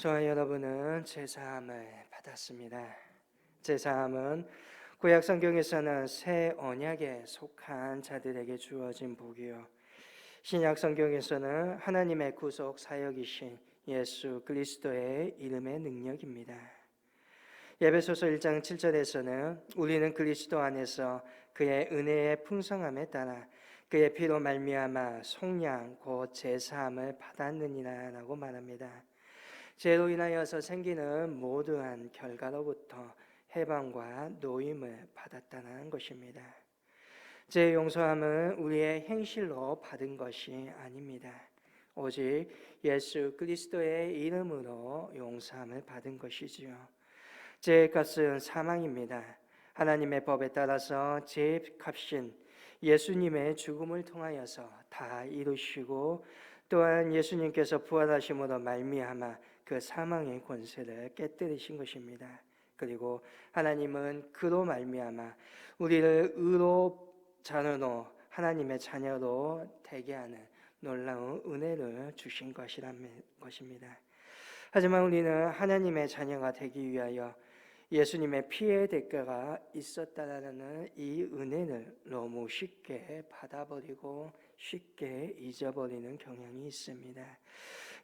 저와 여러분은 제사함을 받았습니다. 제사함은 구약 성경에서는 새 언약에 속한 자들에게 주어진 복이요, 신약 성경에서는 하나님의 구속 사역이신 예수 그리스도의 이름의 능력입니다. 에베소서 1장 7절에서는 우리는 그리스도 안에서 그의 은혜의 풍성함에 따라 그의 피로 말미암아 속량 곧 제사함을 받았느니라라고 말합니다. 죄로 인하여서 생기는 모두한 결과로부터 해방과 노임을 받았다는 것입니다. 죄 용서함은 우리의 행실로 받은 것이 아닙니다. 오직 예수 그리스도의 이름으로 용서함을 받은 것이지요. 죄의 값은 사망입니다. 하나님의 법에 따라서 죄의 값인 예수님의 죽음을 통하여서 다 이루시고, 또한 예수님께서 부활하심으로 말미암아 그 사망의 권세를 깨뜨리신 것입니다. 그리고 하나님은 그로 말미암아 우리를 의로 자녀로 하나님의 자녀로 되게 하는 놀라운 은혜를 주신 것입니다. 하지만 우리는 하나님의 자녀가 되기 위하여 예수님의 피의 대가가 있었다라는 이 은혜를 너무 쉽게 받아버리고 쉽게 잊어버리는 경향이 있습니다.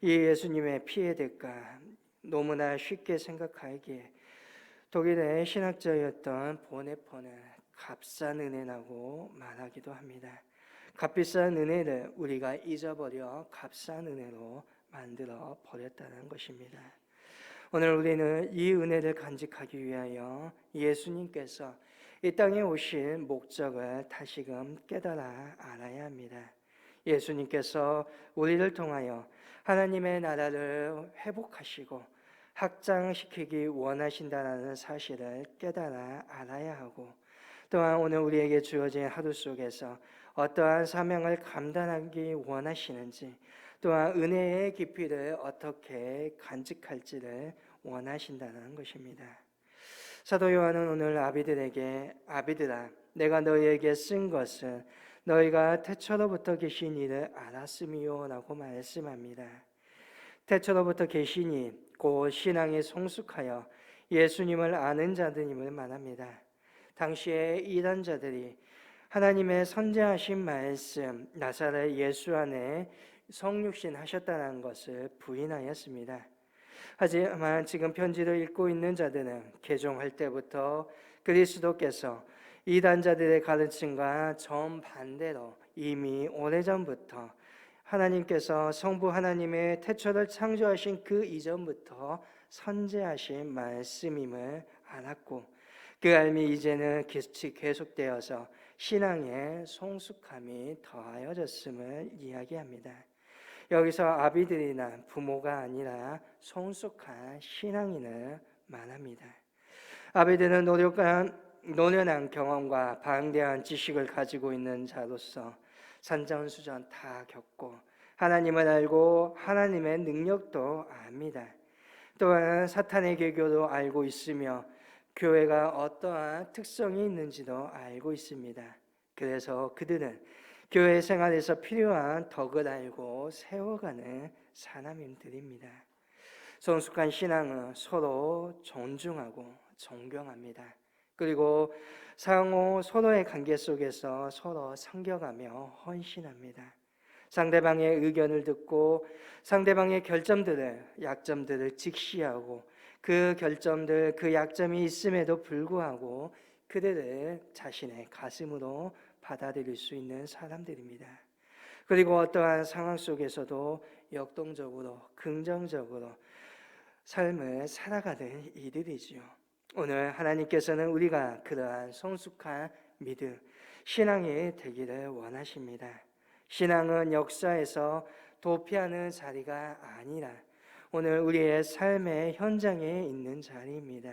이 예수님의 피의 대가 너무나 쉽게 생각하기에 독일의 신학자였던 보네퍼는 값싼 은혜라고 말하기도 합니다. 값비싼 은혜를 우리가 잊어버려 값싼 은혜로 만들어 버렸다는 것입니다. 오늘 우리는 이 은혜를 간직하기 위하여 예수님께서 이 땅에 오신 목적을 다시금 깨달아 알아야 합니다. 예수님께서 우리를 통하여 하나님의 나라를 회복하시고 확장시키기 원하신다는 사실을 깨달아 알아야 하고, 또한 오늘 우리에게 주어진 하루 속에서 어떠한 사명을 감당하기 원하시는지, 또한 은혜의 깊이를 어떻게 간직할지를 원하신다는 것입니다. 사도 요한은 오늘 아비들에게 아비들아, 내가 너희에게 쓴 것은 너희가 태초로부터 계신 이를 알았음이요 라고 말씀합니다. 태초로부터 계신 이, 곧 신앙에 성숙하여 예수님을 아는 자들임을 말합니다. 당시에 이단 자들이 하나님의 선지하신 말씀 나사렛 예수 안에 성육신 하셨다는 것을 부인하였습니다. 하지만 지금 편지를 읽고 있는 자들은 개종할 때부터 그리스도께서 이단자들의 가르침과 정반대로 이미 오래전부터 하나님께서 성부 하나님의 태초를 창조하신 그 이전부터 선지하신 말씀임을 알았고, 그 알미 이제는 계속되어서 신앙의 성숙함이 더하여졌음을 이야기합니다. 여기서 아비들이나 부모가 아니라 성숙한 신앙인을 말합니다. 아비들은 노련한 경험과 방대한 지식을 가지고 있는 자로서 산전수전 다 겪고 하나님을 알고 하나님의 능력도 압니다. 또한 사탄의 계교도 알고 있으며 교회가 어떠한 특성이 있는지도 알고 있습니다. 그래서 그들은 교회 생활에서 필요한 덕을 알고 세워가는 사람들입니다. 성숙한 신앙은 서로 존중하고 존경합니다. 그리고 상호 서로의 관계 속에서 서로 섬겨가며 헌신합니다. 상대방의 의견을 듣고 상대방의 약점들을 직시하고 그 결점들, 그 약점이 있음에도 불구하고 그들을 자신의 가슴으로 받아들일 수 있는 사람들입니다. 그리고 어떠한 상황 속에서도 역동적으로 긍정적으로 삶을 살아가는 이들이지요. 오늘 하나님께서는 우리가 그러한 성숙한 믿음, 신앙이 되기를 원하십니다. 신앙은 역사에서 도피하는 자리가 아니라 오늘 우리의 삶의 현장에 있는 자리입니다.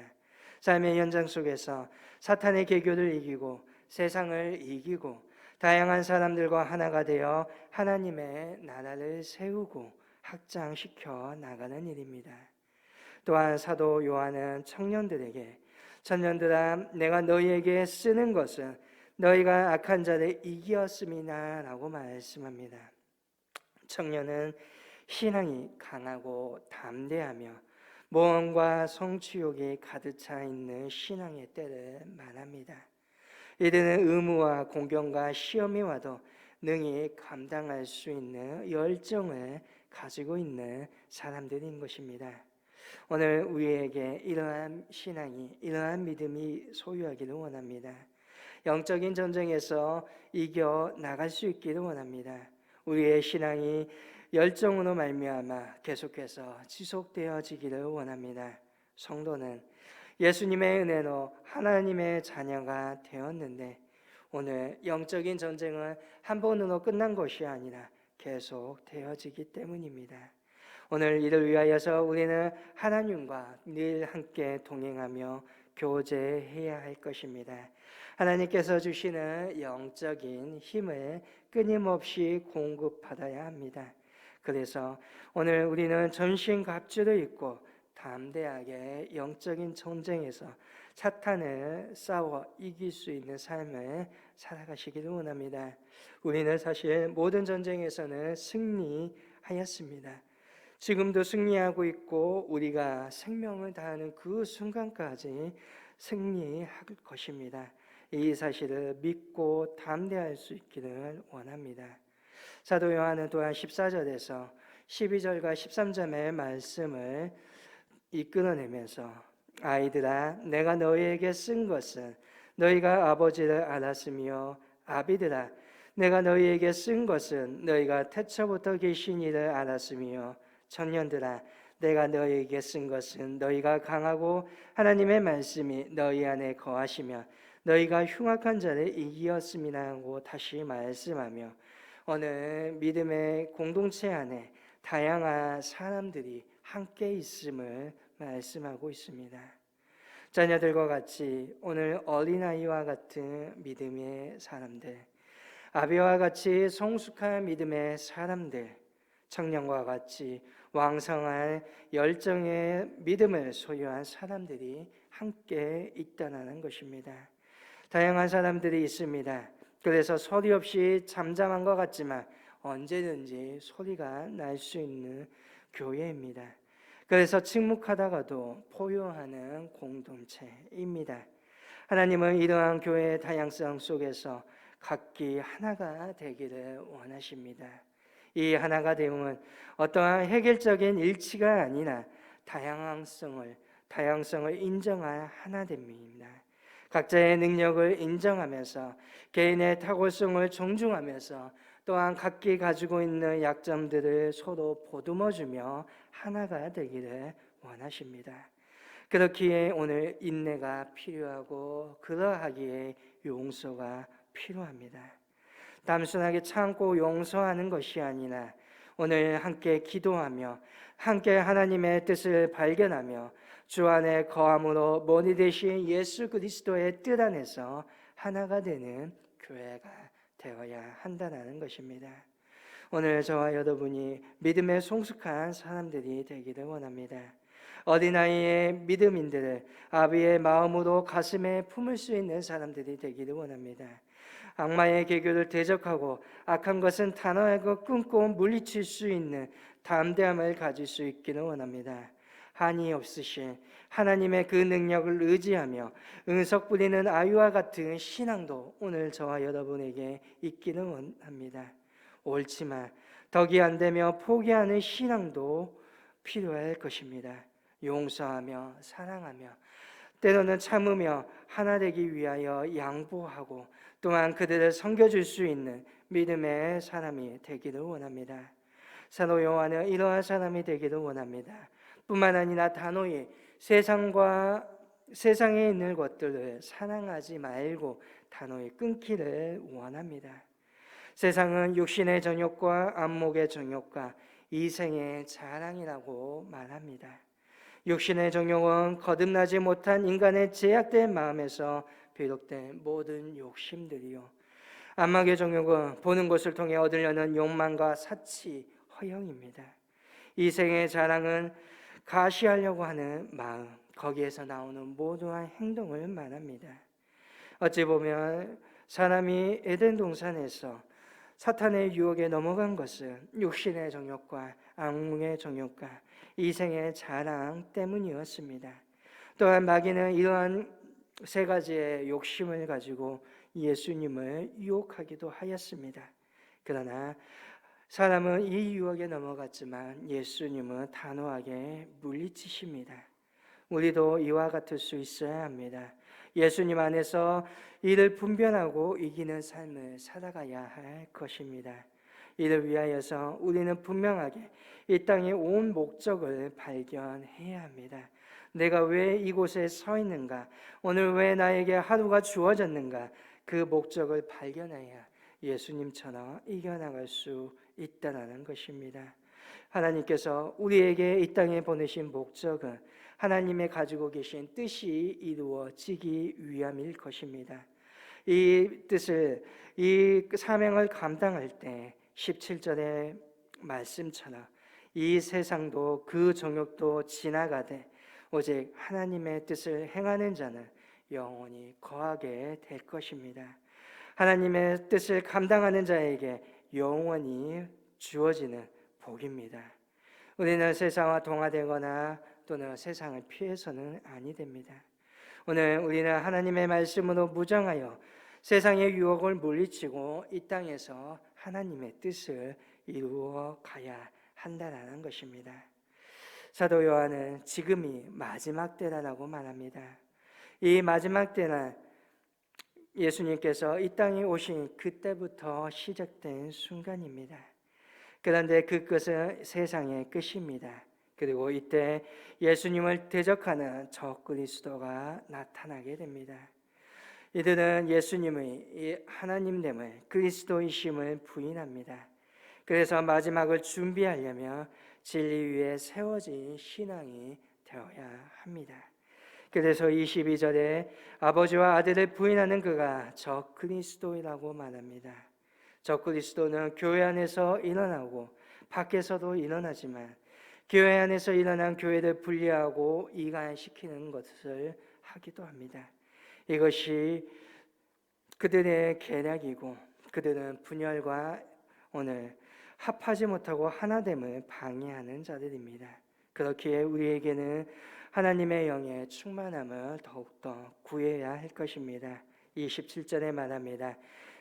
삶의 현장 속에서 사탄의 계교를 이기고 세상을 이기고 다양한 사람들과 하나가 되어 하나님의 나라를 세우고 확장시켜 나가는 일입니다. 또한 사도 요한은 청년들아, 내가 너희에게 쓰는 것은 너희가 악한 자를 이기었음이나 라고 말씀합니다. 청년은 신앙이 강하고 담대하며 모험과 성취욕이 가득 차 있는 신앙의 때를 말합니다. 이들은 의무와 공경과 시험이 와도 능히 감당할 수 있는 열정을 가지고 있는 사람들인 것입니다. 오늘 우리에게 이러한 신앙이, 이러한 믿음이 소유하기를 원합니다. 영적인 전쟁에서 이겨 나갈 수 있기를 원합니다. 우리의 신앙이 열정으로 말미암아 계속해서 지속되어지기를 원합니다. 성도는 예수님의 은혜로 하나님의 자녀가 되었는데 오늘 영적인 전쟁은 한 번으로 끝난 것이 아니라 계속 되어지기 때문입니다. 오늘 이를 위하여서 우리는 하나님과 늘 함께 동행하며 교제해야 할 것입니다. 하나님께서 주시는 영적인 힘을 끊임없이 공급받아야 합니다. 그래서 오늘 우리는 전신갑주를 입고 담대하게 영적인 전쟁에서 사탄을 싸워 이길 수 있는 삶을 살아가시기를 원합니다. 우리는 사실 모든 전쟁에서는 승리하였습니다. 지금도 승리하고 있고 우리가 생명을 다하는 그 순간까지 승리할 것입니다. 이 사실을 믿고 담대할 수 있기를 원합니다. 사도 요한은 또한 14절에서 12절과 13절의 말씀을 이끌어내면서 아이들아 내가 너희에게 쓴 것은 너희가 아버지를 알았으며 아비들아 내가 너희에게 쓴 것은 너희가 태초부터 계신 이를 알았으며 청년들아 내가 너희에게 쓴 것은 너희가 강하고 하나님의 말씀이 너희 안에 거하시며 너희가 흉악한 자를 이기었음이라 하고 다시 말씀하며 오늘 믿음의 공동체 안에 다양한 사람들이 함께 있음을 말씀하고 있습니다. 자녀들과 같이 오늘 어린아이와 같은 믿음의 사람들, 아비와 같이 성숙한 믿음의 사람들, 청년과 같이 왕성한 열정의 믿음을 소유한 사람들이 함께 있다는 것입니다. 다양한 사람들이 있습니다. 그래서 소리 없이 잠잠한 것 같지만 언제든지 소리가 날 수 있는 교회입니다. 그래서 침묵하다가도 포효하는 공동체입니다. 하나님은 이러한 교회의 다양성 속에서 각기 하나가 되기를 원하십니다. 이 하나가 되음은 어떠한 획일적인 일치가 아니라 다양성을 인정할 하나됨입니다. 각자의 능력을 인정하면서 개인의 탁월성을 존중하면서 또한 각기 가지고 있는 약점들을 서로 보듬어주며 하나가 되기를 원하십니다. 그렇기에 오늘 인내가 필요하고 그러하기에 용서가 필요합니다. 단순하게 참고 용서하는 것이 아니라 오늘 함께 기도하며 함께 하나님의 뜻을 발견하며 주 안에 거함으로 머리 대신 예수 그리스도의 뜻 안에서 하나가 되는 교회가 되어야 한다는 것입니다. 오늘 저와 여러분이 믿음에 성숙한 사람들이 되기를 원합니다. 어린아이의 믿음인들을 아비의 마음으로 가슴에 품을 수 있는 사람들이 되기를 원합니다. 악마의 계교를 대적하고 악한 것은 단호하고 끊고 물리칠 수 있는 담대함을 가질 수 있기를 원합니다. 한이 없으신 하나님의 그 능력을 의지하며 은석 부리는 아이와 같은 신앙도 오늘 저와 여러분에게 있기를 원합니다. 옳지만 덕이 안 되며 포기하는 신앙도 필요할 것입니다. 용서하며 사랑하며 때로는 참으며 하나 되기 위하여 양보하고 또한 그들을 섬겨줄 수 있는 믿음의 사람이 되기를 원합니다. 사도 요한은 이러한 사람이 되기를 원합니다. 뿐만 아니라 단호히 세상에 있는 것들을 사랑하지 말고 단호히 끊기를 원합니다. 세상은 육신의 정욕과 안목의 정욕과 이생의 자랑이라고 말합니다. 육신의 정욕은 거듭나지 못한 인간의 제약된 마음에서 비롯된 모든 욕심들이요, 안목의 정욕은 보는 것을 통해 얻으려는 욕망과 사치, 허영입니다. 이생의 자랑은 가시하려고 하는 마음, 거기에서 나오는 모두한 행동을 말합니다. 어찌 보면 사람이 에덴 동산에서 사탄의 유혹에 넘어간 것은 육신의 정욕과 악몽의 정욕과 이생의 자랑 때문이었습니다. 또한 마귀는 이러한 세 가지의 욕심을 가지고 예수님을 유혹하기도 하였습니다. 그러나 사람은 이 유혹에 넘어갔지만 예수님은 단호하게 물리치십니다. 우리도 이와 같을 수 있어야 합니다. 예수님 안에서 이를 분별하고 이기는 삶을 살아가야 할 것입니다. 이를 위하여서 우리는 분명하게 이 땅에 온 목적을 발견해야 합니다. 내가 왜 이곳에 서 있는가? 오늘 왜 나에게 하루가 주어졌는가? 그 목적을 발견해야 예수님처럼 이겨나갈 수 있다는 것입니다. 하나님께서 우리에게 이 땅에 보내신 목적은 하나님의 가지고 계신 뜻이 이루어지기 위함일 것입니다. 이 뜻을, 이 사명을 감당할 때 17절의 말씀처럼 이 세상도 그 정욕도 지나가되 오직 하나님의 뜻을 행하는 자는 영원히 거하게 될 것입니다. 하나님의 뜻을 감당하는 자에게 영원히 주어지는 복입니다. 우리는 세상과 동화되거나 또는 세상을 피해서는 아니 됩니다. 오늘 우리는 하나님의 말씀으로 무장하여 세상의 유혹을 물리치고 이 땅에서 하나님의 뜻을 이루어 가야 한다는 것입니다. 사도 요한은 지금이 마지막 때라고 말합니다. 이 마지막 때는 예수님께서 이 땅에 오신 그때부터 시작된 순간입니다. 그런데 그 끝은 세상의 끝입니다. 그리고 이때 예수님을 대적하는 적그리스도가 나타나게 됩니다. 이들은 예수님의 하나님됨을, 그리스도이심을 부인합니다. 그래서 마지막을 준비하려면 진리 위에 세워진 신앙이 되어야 합니다. 그래서 22절에 아버지와 아들을 부인하는 그가 적그리스도이라고 말합니다. 적그리스도는 교회 안에서 일어나고 밖에서도 일어나지만 교회 안에서 일어난 교회를 분리하고 이간시키는 것을 하기도 합니다. 이것이 그들의 계략이고 그들은 분열과 오늘 합하지 못하고 하나됨을 방해하는 자들입니다. 그렇기에 우리에게는 하나님의 영의 충만함을 더욱더 구해야 할 것입니다. 27절에 말합니다.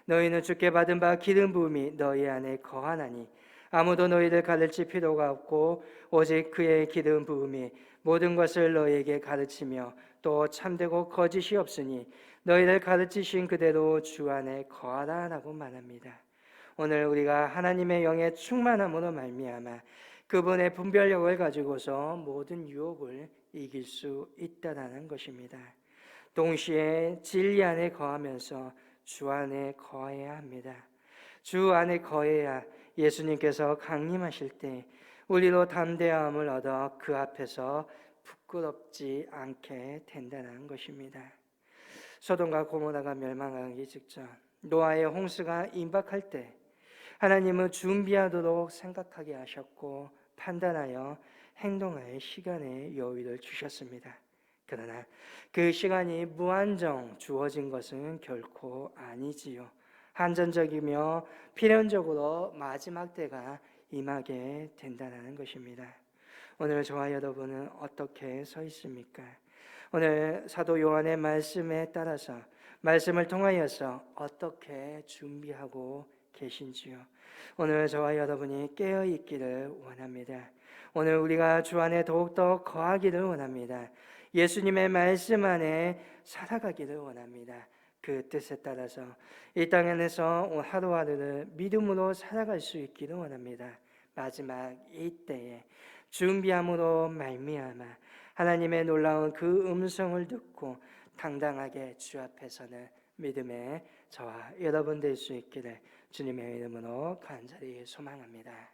너희는 주께 받은 바 기름 부음이 너희 안에 거하나니 아무도 너희를 가르칠 필요가 없고 오직 그의 기름 부음이 모든 것을 너희에게 가르치며 또 참되고 거짓이 없으니 너희를 가르치신 그대로 주 안에 거하라라고 말합니다. 오늘 우리가 하나님의 영의 충만함으로 말미암아 그분의 분별력을 가지고서 모든 유혹을 이길 수 있다라는 것입니다. 동시에 진리 안에 거하면서 주 안에 거해야 합니다. 주 안에 거해야 예수님께서 강림하실 때 우리로 담대함을 얻어 그 앞에서 부끄럽지 않게 된다는 것입니다. 소돔과 고모라가 멸망하기 직전 노아의 홍수가 임박할 때 하나님은 준비하도록 생각하게 하셨고 판단하여 행동할 시간의 여유를 주셨습니다. 그러나 그 시간이 무한정 주어진 것은 결코 아니지요. 한전적이며 필연적으로 마지막 때가 임하게 된다는 것입니다. 오늘 저와 여러분은 어떻게 서 있습니까? 오늘 사도 요한의 말씀에 따라서 말씀을 통하여서 어떻게 준비하고 계신지요? 오늘 저와 여러분이 깨어 있기를 원합니다. 오늘 우리가 주 안에 더욱더 거하기를 원합니다. 예수님의 말씀 안에 살아가기를 원합니다. 그 뜻에 따라서 이 땅 안에서 하루하루를 믿음으로 살아갈 수 있기를 원합니다. 마지막 이때에 준비함으로 말미암아 하나님의 놀라운 그 음성을 듣고 당당하게 주 앞에서는 믿음의 저와 여러분 될 수 있기를 주님의 이름으로 간절히 소망합니다.